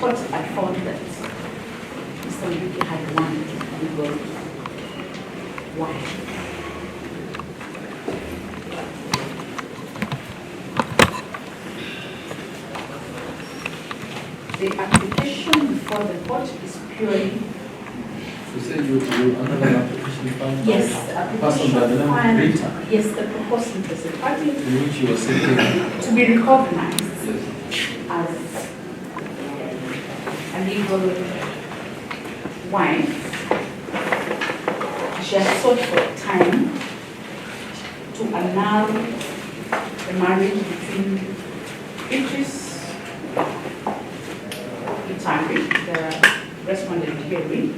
court had found that Mr. Mbiuki had one legal wife. The application before the court is purely. You said you another application filed? Yes, yes, the proposed interested party. In which you were seeking to be recognized yes. as a legal wife. She has sought for time to annul the marriage between Prejudice, Gitari, the respondent hearing,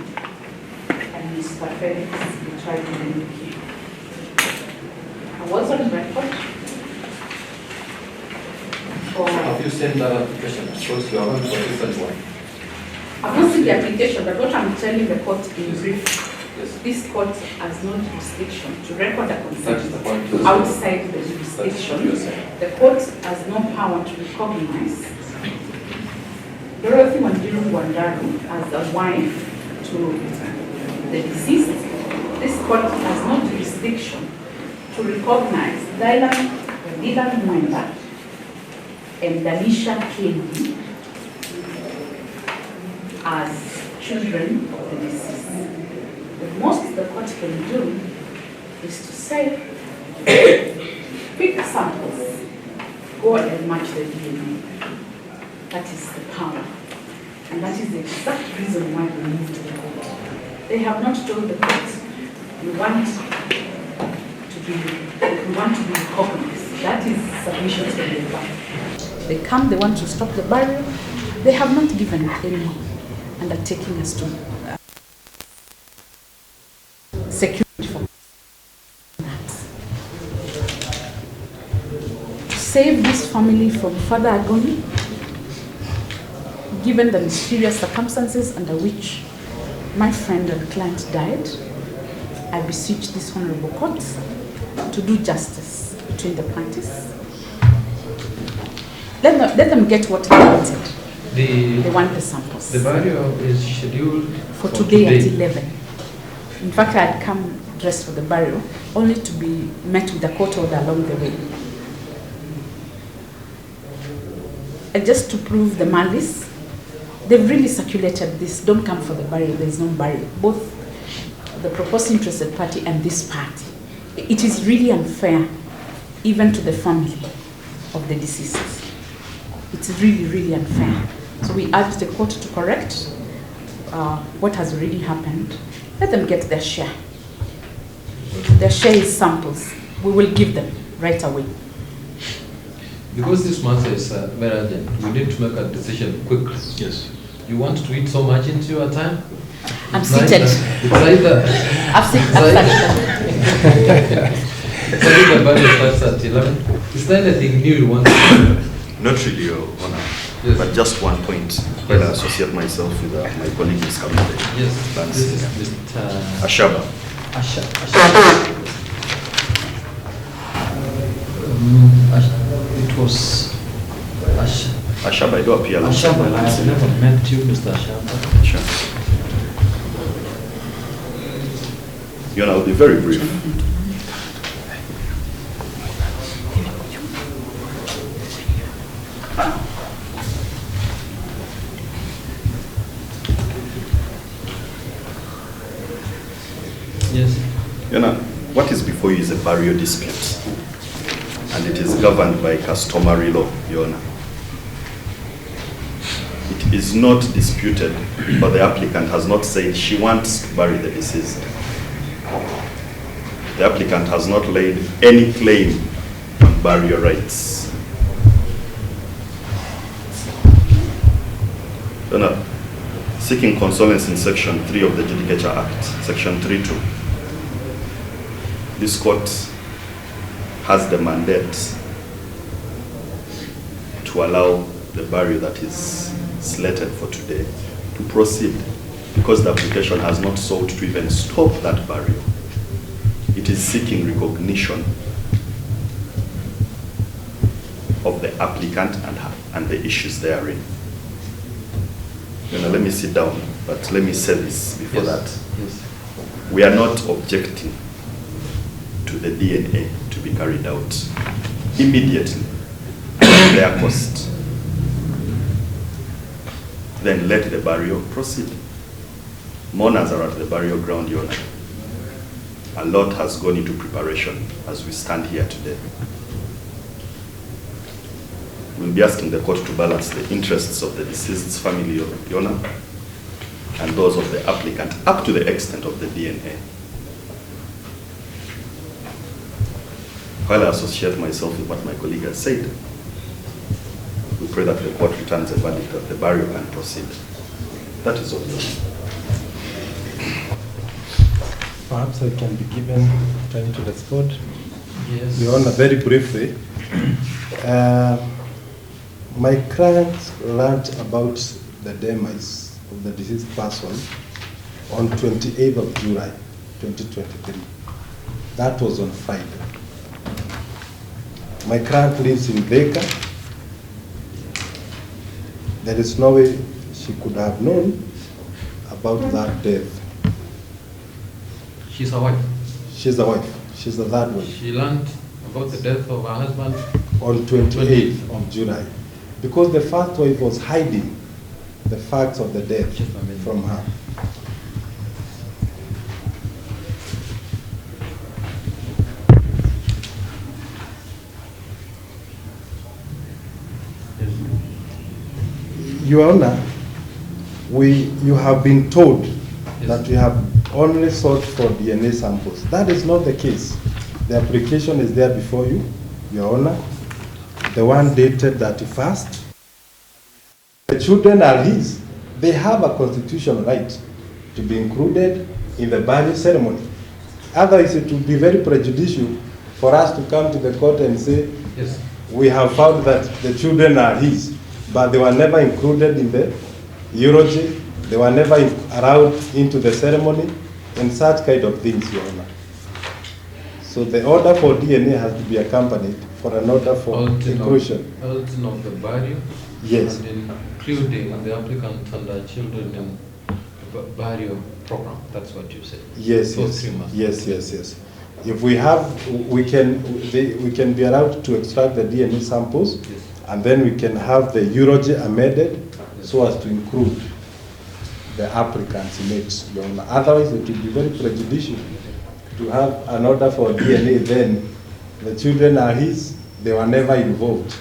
and Ms. Pathologist, Gitari. I was on record. Have you sent that application? Because you haven't contested one. I've not seen the application, but what I'm telling the court in brief, Yes. this court has no jurisdiction to record a That consent is the point. outside the jurisdiction. The court has no power to recognize Dorothy Wanjiru Wandaru as a wife to the deceased. This court has no jurisdiction to recognize Dylan Mwenda and Danisha Kendi as children of the deceased. The most the court can do is to say, pick samples, go and match the DNA. That is the power. And that is the exact reason why we moved to the court. They have not told the court, we want to be recognized. That is submission to the court. They come, they want to stop the burial. They have not given any undertaking as to security for that. To save this family from further agony, given the mysterious circumstances under which my friend and client died, I beseech this honorable court to do justice between the parties. Let them get what they wanted. They want the samples. The burial is scheduled for today at 11. In fact, I had come dressed for the burial, only to be met with a court order along the way. And just to prove the malice, they've really circulated this, don't come for the burial, there's no burial. Both the proposed interested party and this party. It is really unfair, even to the family of the deceased. It's really, really unfair. So we urge the court to correct what has already happened. Let them get their share. Their share is samples. We will give them right away. Because this matter is very urgent, we need to make a decision quickly. Yes. You want to eat so much into your time? I'm seated. It's either. I've It's either the burial starts at 11. Is there anything new you want to say? Not really, Your Honor. Yes. But just one point, when I associate myself with my colleague Ms. Kamide. Yes, this is Mr. Ashaba. It was Ashaba, I do appear. Ashaba. I have never met you, Mr. Ashaba. Sure. Your Honor, I'll be very brief. Yes. Your Honor, what is before you is a burial dispute, and it is governed by customary law, Your Honor. It is not disputed, but the applicant has not said she wants to bury the deceased. The applicant has not laid any claim on burial rights. Your Honor, seeking consolence in Section 3 of the Judicature Act, Section 3.2. This court has the mandate to allow the burial that is slated for today to proceed, because the application has not sought to even stop that burial. It is seeking recognition of the applicant and the issues therein. let me sit down, but let me say this before Yes. that. Yes. We are not objecting to the DNA to be carried out immediately at their cost. Then let the burial proceed. Mourners are at the burial ground, Your Honor. A lot has gone into preparation as we stand here today. We'll be asking the court to balance the interests of the deceased's family, Your Honor, and those of the applicant up to the extent of the DNA. While I associate myself with what my colleague has said, we pray that the court returns a verdict that the burial can proceed. That is all. Perhaps I can be given time to respond. Yes. Your Honor, very briefly. My client learned about the demise of the deceased person on 28th of July, 2023. That was on Friday. My client lives in Baker. There is no way she could have known about that death. She's a wife. She's a wife. She's the third wife. She learned about the death of her husband On 28th of July. Because the first wife was hiding the facts of the death Just a minute. from her. Your Honor, you have been told Yes. that we have only sought for DNA samples. That is not the case. The application is there before you, Your Honor. The one dated 31st. The children are his. They have a constitutional right to be included in the burial ceremony. Otherwise, it would be very prejudicial for us to come to the court and say, Yes. we have found that the children are his, but they were never included in the eulogy, they were never allowed into the ceremony, and such kind of things, Your Honor. So the order for DNA has to be accompanied for an order for inclusion. Halting of the burial. Yes. And including the applicant and the children in the burial program. That's what you said. Yes, Those yes, three must. yes. If we have, we can be allowed to extract the DNA samples, Yes. and then we can have the eulogy amended so as to include the applicants in it, Your Honor. Otherwise, it will be very prejudicial to have an order for DNA, then the children are his, they were never involved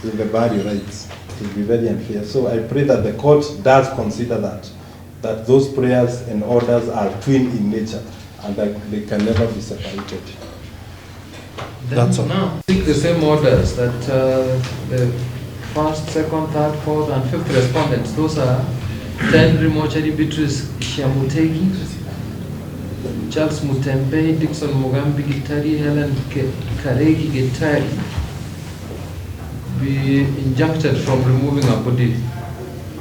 in the burial rites. It will be very unfair. So I pray that the court does consider that those prayers and orders are twin in nature, and that they can never be separated. That's all. Now, I think the same orders that the first, second, third, fourth, and fifth respondents, those are Henry Mochari, Beatrice Shamutegi, Charles Mutembe, Dixon Mugambi, Gitari, Helen Karegi, Gitari, be injuncted from removing a body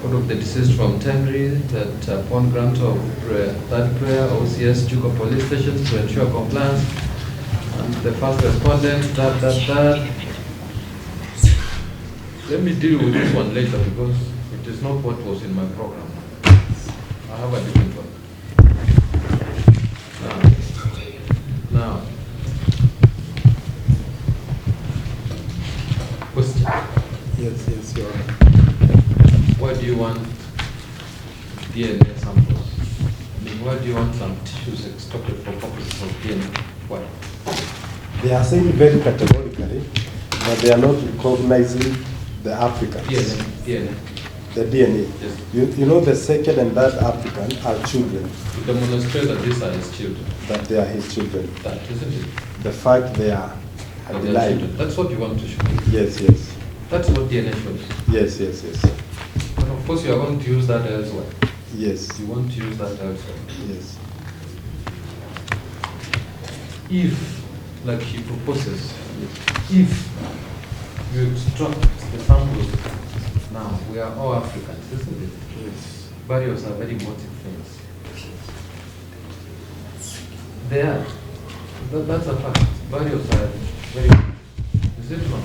of the deceased from Tenri, that upon grant of that prayer, OCS Chuka police station to ensure compliance, and the first respondent, that. Let me deal with this one later because it is not what was in my program. I have a different one. Now, question. Yes, Your Honor. Why do you want DNA samples? I mean, why do you want some tissues extracted for purposes of DNA? Why? They are saying very categorically that they are not recognizing the applicants. DNA. The DNA. Yes. You know the second and third applicant are children, To demonstrate that these are his children. that they are his children. That, isn't it? The fact they are That they are alive. children. That's what you want to show. Yes. That's what DNA shows. Yes. And of course, you are going to use that elsewhere. Yes. You want to use that elsewhere. Yes. If, like she proposes, if you extract the samples, now we are all Africans, isn't it? Yes. Burials are very emotive things. They are. That's a fact. Burials are very. Is it wrong?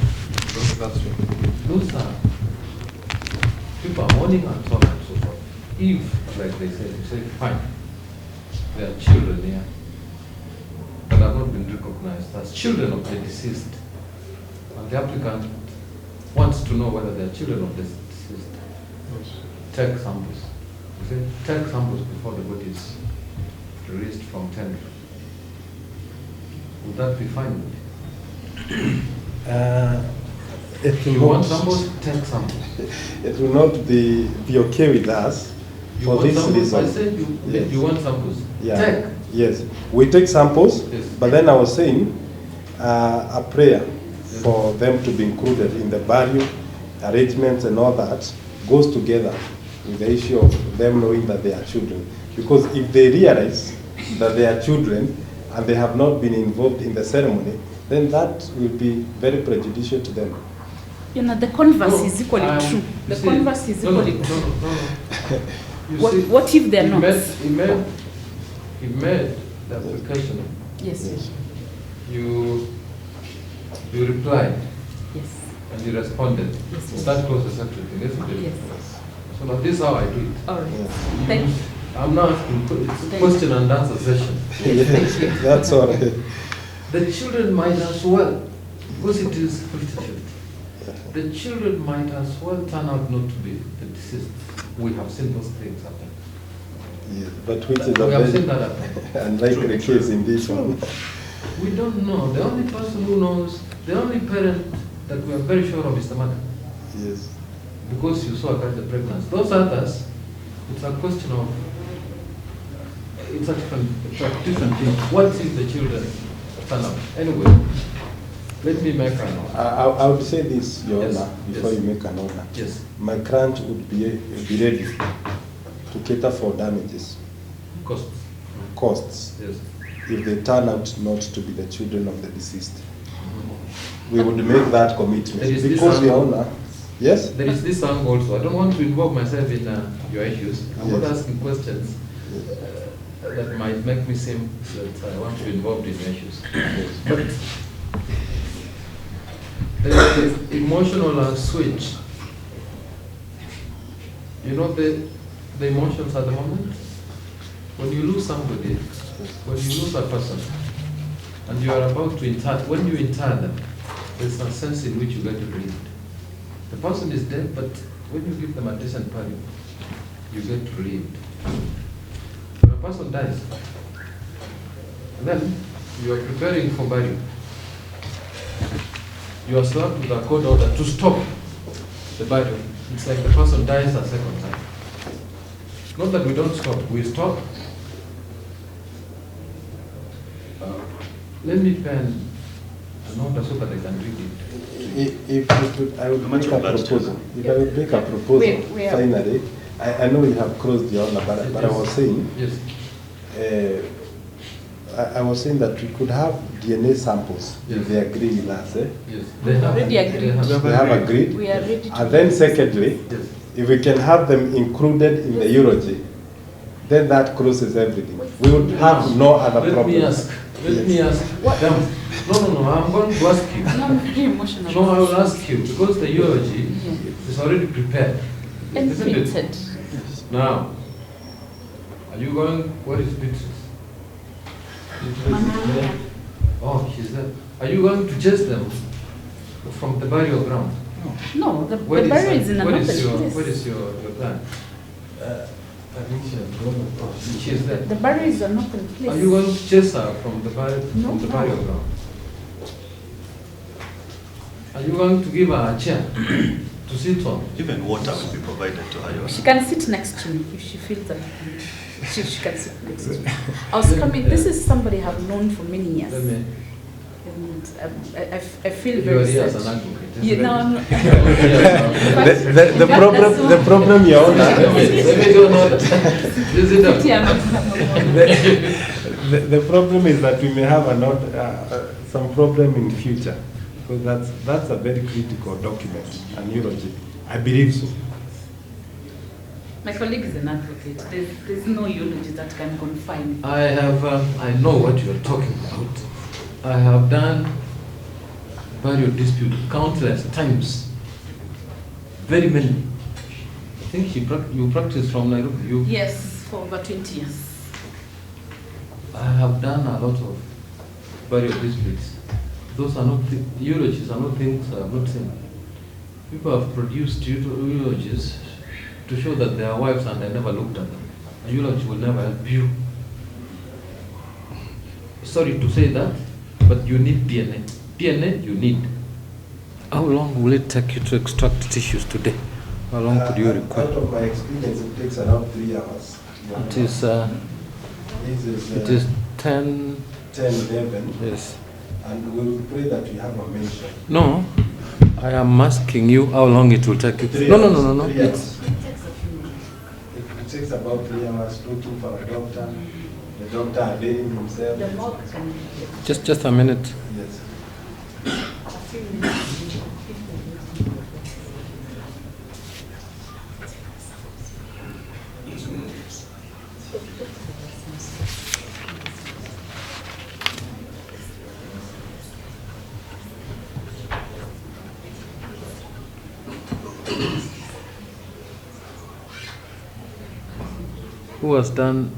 That's true. Those are people are mourning and so on and so if, like they say, you say, fine, there are children here that have not been recognized as children of the deceased, and the applicant wants to know whether they are children of the deceased, take samples. You say, take samples before the body is released from tent. Would that be fine? It You will want not, samples? Take samples. it will not be okay with us You for want this samples? I reason. said you, Yes. you want samples. Yeah. Take. Yes, we take samples, Yes. but then I was saying a prayer for them to be included in the burial arrangements and all that goes together with the issue of them knowing that they are children. Because if they realize that they are children and they have not been involved in the ceremony, then that will be very prejudicial to them. You know, the converse No, is equally true. The see, converse is no, equally no, true. no. You What, see, what if they're he not? he made the application. Yes, yes. You replied Yes. and you responded. Yes, yes. That closes everything, isn't it? Yes. So now this is how I do it. All right. Yeah. Thank you. I'm not asking, it's a Thank question and answer session. Yes, thank you. That's all right. The children might as well, because it is 50-50, the children might as well turn out not to be the deceased. We have seen those things happen. Yes, but which is a We have seen very that happen. unlikely case in this one. We don't know. The only person who knows, the only parent that we are very sure of is the mother. Yes. Because you saw her carry the pregnancy. Those others, it's a question of, it's a different thing. What if the children turn out? Anyway, let me make an order. I would say this, Your Yes, Honor, before yes. you make an order. Yes. My client would be ready to cater for damages, costs, Yes. if they turn out not to be the children of the deceased. We would make that commitment. There is this Because, Your angle. Honor, yes? There is this angle also. I don't want to involve myself in your issues. I'm not Yes. asking questions that might make me seem that I want to be involved in your issues. But there is the emotional switch. You know the emotions at the moment? When you lose somebody, when you lose a person, and you are about to inter, when you inter them, there's a sense in which you get relieved. The person is dead, but when you give them a decent burial, you get relieved. When a person dies, then you are preparing for burial. You are slapped with a court order to stop the burial. It's like the person dies a second time. Not that we don't stop, we stop. Let me pen an order so that I can read it. If I would make a proposal, if I would make a proposal, We are- finally, I know you have closed, Your Honor, but I was saying, Yes. I was saying that we could have DNA samples if Yes. they agree with us. Yes. They have Already agreed. They have agreed. We are ready to. And then secondly, Yes. if we can have them included in the eulogy, then that closes everything. We would have no other problem. Let me ask them. No, I'm going to ask you. No, I'm very emotional. No, I will ask you, because the eulogy is already prepared. And Isn't it? printed. Now, are you going, where is Beatrice? Oh, she's there. Are you going to chase them from the burial ground? No, the Where burial is in where another is your, place. Where is your plan? She is there. The burial is an open place. Are you going to chase her from the burial, No. from the burial ground? Are you going to give her a chair to sit on? Even water will be provided to her. Your She Honor. can sit next to me if she feels that she can sit next to me. I was coming, this is somebody I've known for many years. Let me, And I feel you are very here as an sad. advocate. isn't You it? know, I'm not. The problem, Your Honor, Let me go now. This is the- Yeah, the problem is that we may have some problem in future, because that's a very critical document, an eulogy. I believe so. My colleague is an advocate. There's no eulogy that can confine. I know what you are talking about. I have done burial dispute countless times. Very many. think you practice from Nairobi. Yes, for over 20 years. I have done a lot of burial disputes. Those are not eulogies are not things I have not seen. People have produced eulogies to show that they are wives and I never looked at them. A eulogy will never help you. Sorry to say that, but you need DNA. DNA you need. How long will it take you to extract tissues today? How long could you require? Out of my experience, it takes around 3 hours. It is 10. 10:11. Yes. And we will pray that you have a mention. No, I am asking you how long it will take you. 3 No. hours. 3 It's, hours. It takes about 3 hours looking for a doctor. The doctor availing himself. The morgue can just a minute. Yes. a few minutes. Who has done,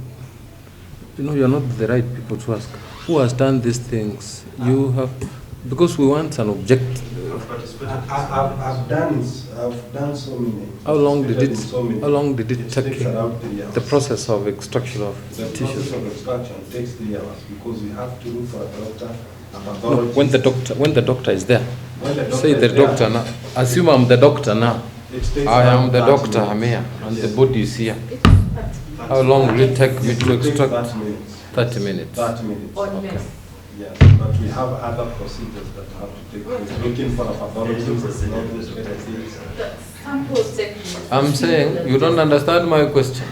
you're not the right people to ask. Who has done these things? You have, because we want an object. I've done so many. How long did it, So many. how long did it It take takes around 3 hours. the process of extraction of The tissues? process of extraction takes 3 hours because we have to look for a doctor, a No, pathologist. when the doctor is there. When the doctor Say the is there, doctor now. Assume I'm the doctor now. it takes I am around the 30 doctor, minutes. I'm here, and the Yes. body is here. It's How long will it take me It to will take extract? 30 minutes. 30 minutes. 30 minutes. on Okay. less. Yes, but we have other procedures that have to take place. Looking for a pathologist, not just The samples take. I'm saying you don't understand my question.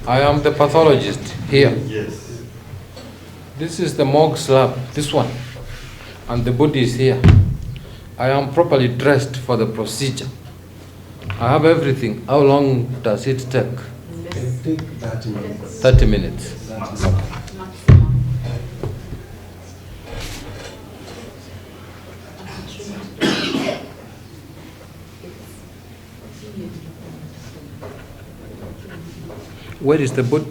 I am the pathologist here. Yes. This is the morgue slab, this one, and the body is here. I am properly dressed for the procedure. I have everything. How long does it take? It take 30 minutes. 30 minutes. Maximum. Where is the body?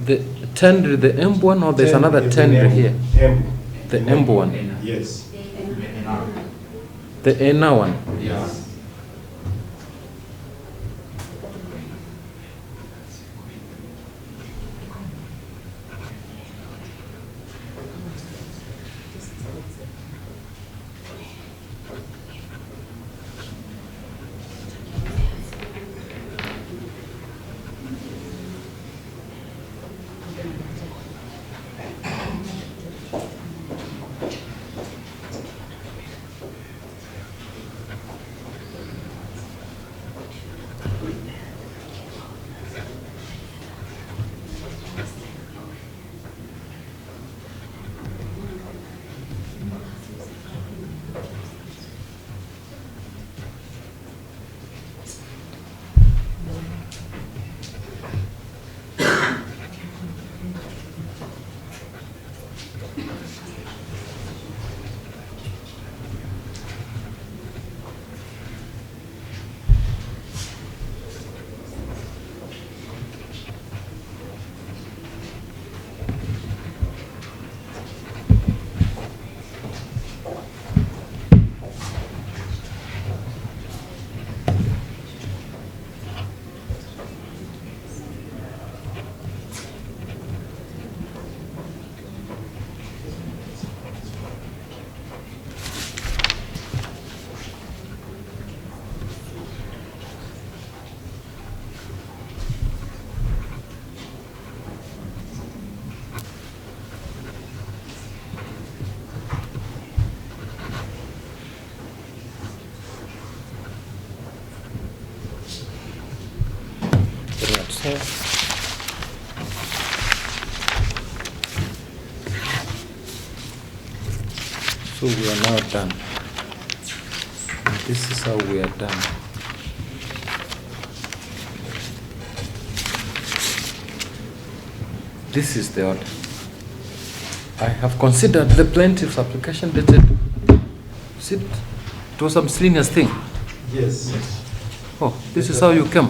The tender, the emb one, or there's another tender here? The emb one. Yes. The inner one. Yes. So we are now done. And this is how we are done. This is the order. I have considered the plaintiff's application dated. See, it was a miscellaneous thing. Yes. Oh, this is how you came.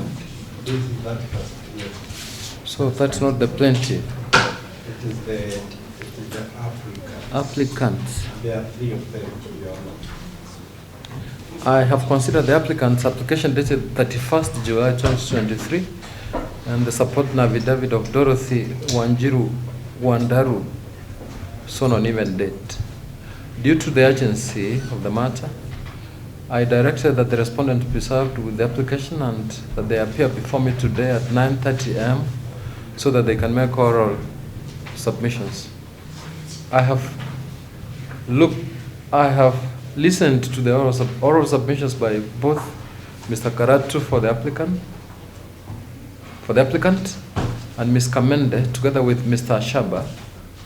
this is that first. Yes. So that's not the plaintiff. It is the applicant. Applicants. There are 3 of them, Your Honor. I have considered the applicant's application dated 31st July 2023 and the support affidavit of Dorothy Wanjiru Wandaru, so on even date. Due to the urgency of the matter, I directed that the respondent be served with the application and that they appear before me today at 9:30 a.m. so that they can make oral submissions. I have listened to the oral submissions by both Mr. Karatu for the applicant, and Ms. Kamende together with Mr. Ashaba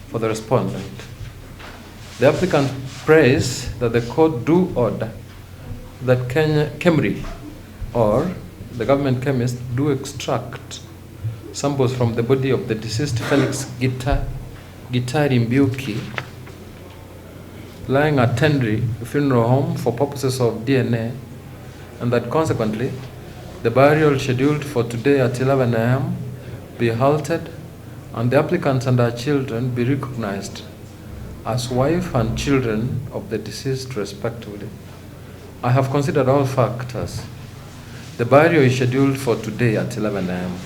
for the respondent. The applicant prays that the court do order that Kemri or the government chemist do extract samples from the body of the deceased Felix Gitari Mbiuki lying at Tenri Funeral Home for purposes of DNA, and that consequently the burial scheduled for today at 11 a.m. be halted and the applicant and her children be recognized as wife and children of the deceased respectively. I have considered all factors. The burial is scheduled for today at 11 a.m.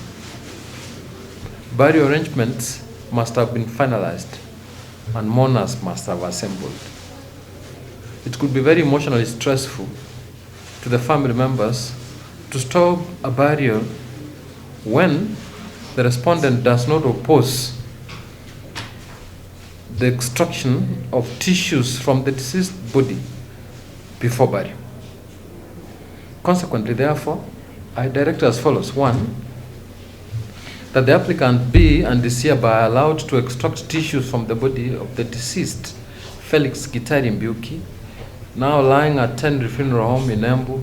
Burial arrangements must have been finalized and mourners must have assembled. It could be very emotionally stressful to the family members to stop a burial when the respondent does not oppose the extraction of tissues from the deceased body before burial. Consequently, therefore, I direct as follows. 1, that the applicant be and is hereby allowed to extract tissues from the body of the deceased Felix Gitari Mbiuki, now lying at Tenri Funeral Home in Embu,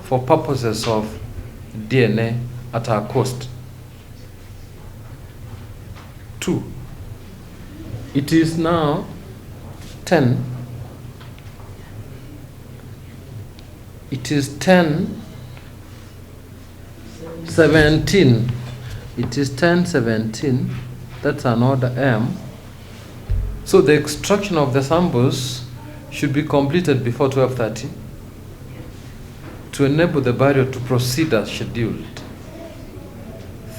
for purposes of DNA at our cost. 2, it is now 10. It is 10:17. It is 10:17. That's an order M. So the extraction of the samples should be completed before 12:30 to enable the burial to proceed as scheduled.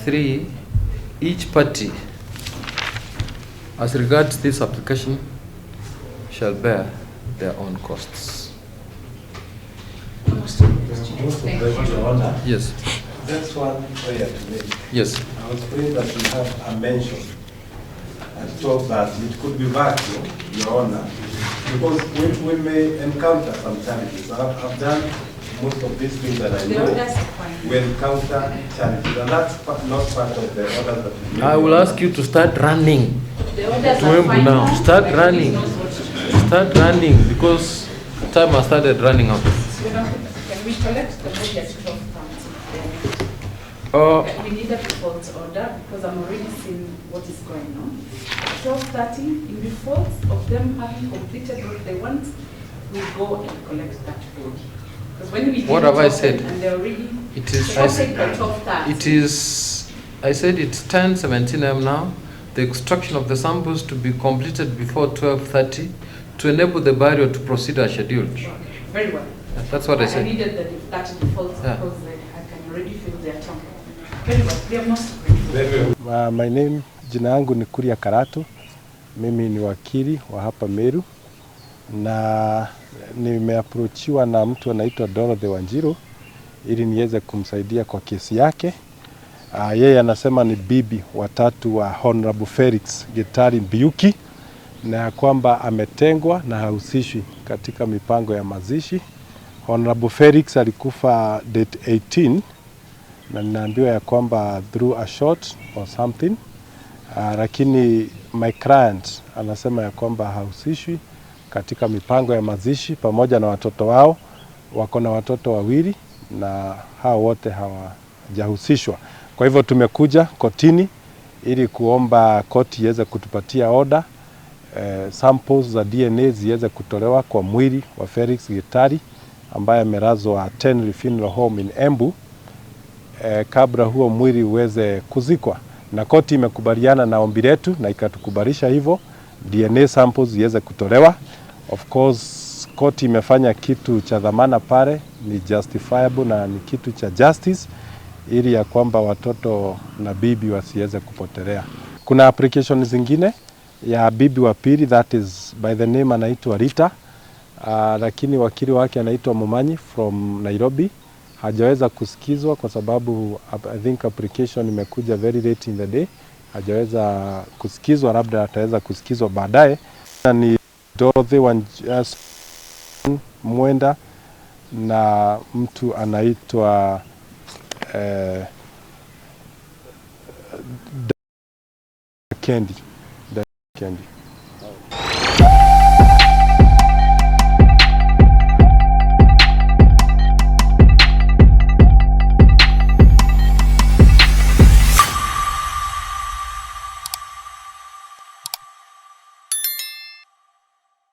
3, each party, as regards this application, shall bear their own costs. Most of them, Your Honor. Yes. That's one prayer to make. Yes. I was praying that we have a mention at 12:30. It could be vacuum, Your Honor, because we may encounter some challenges. I've done most of these things that I know. We encounter challenges, and that's not part of the order that we I will ask you to start running. Now. Start running. Start running because time has started running out. Can we collect the body at 12:30? We need a default order because I'm already seeing what is going on. 12:30, in default of them having completed what they want, we go and collect that body. Because when we What have I said? And they're already It is. I said by 12:30. It is. I said it's 10:17 a.m. now. The extraction of the samples to be completed before 12:30 to enable the burial to proceed as scheduled. Very well. That's what I said. I needed that default because I can already feel their tongue. Very well. We have not. My name, jina yangu ni Kuria Karatu. Mimi ni wakili wa hapa Meru na nimeapproachiwa na mtu anaitwa Dorothy Wanjiru ili niweze kumsaidia kwa kesi yake. Yeye anasema ni bibi watatu wa Honorable Felix Gitari Mbiuki na kwamba ametengwa na hahusishwi katika mipango ya mazishi. Honorable Felix alikufa date 18 na ninaambiwa ya kwamba through a shot or something. Lakini my client anasema ya kwamba hahusishwi katika mipango ya mazishi pamoja na watoto wao. Wako na watoto wawili na hao wote hawajahusishwa. Kwa hivyo tumekuja kotini ili kuomba koti iweze kutupatia order samples za DNA ziweze kutolewa kwa mwili wa Felix Gitari ambaye amelazwa Tenri Funeral Home in Embu kabla huo mwili uweze kuzikwa, na koti imekubaliana na ombi letu na ikatukubalisha hivyo DNA samples iweze kutolewa. Of course koti imefanya kitu cha dhamana pale, ni justifiable na ni kitu cha justice, ili ya kwamba watoto na bibi wasiweze kupotelea. Kuna application zingine ya bibi wa pili, that is by the name anaitwa Rita, lakini wakili wake anaitwa Mumanyi from Nairobi. Hajaweza kusikizwa kwa sababu I think application imekuja very late in the day. Hajaweza kusikizwa, labda ataweza kusikizwa baadaye. Ni Dorothy Mwenda na mtu anaitwa Kendi.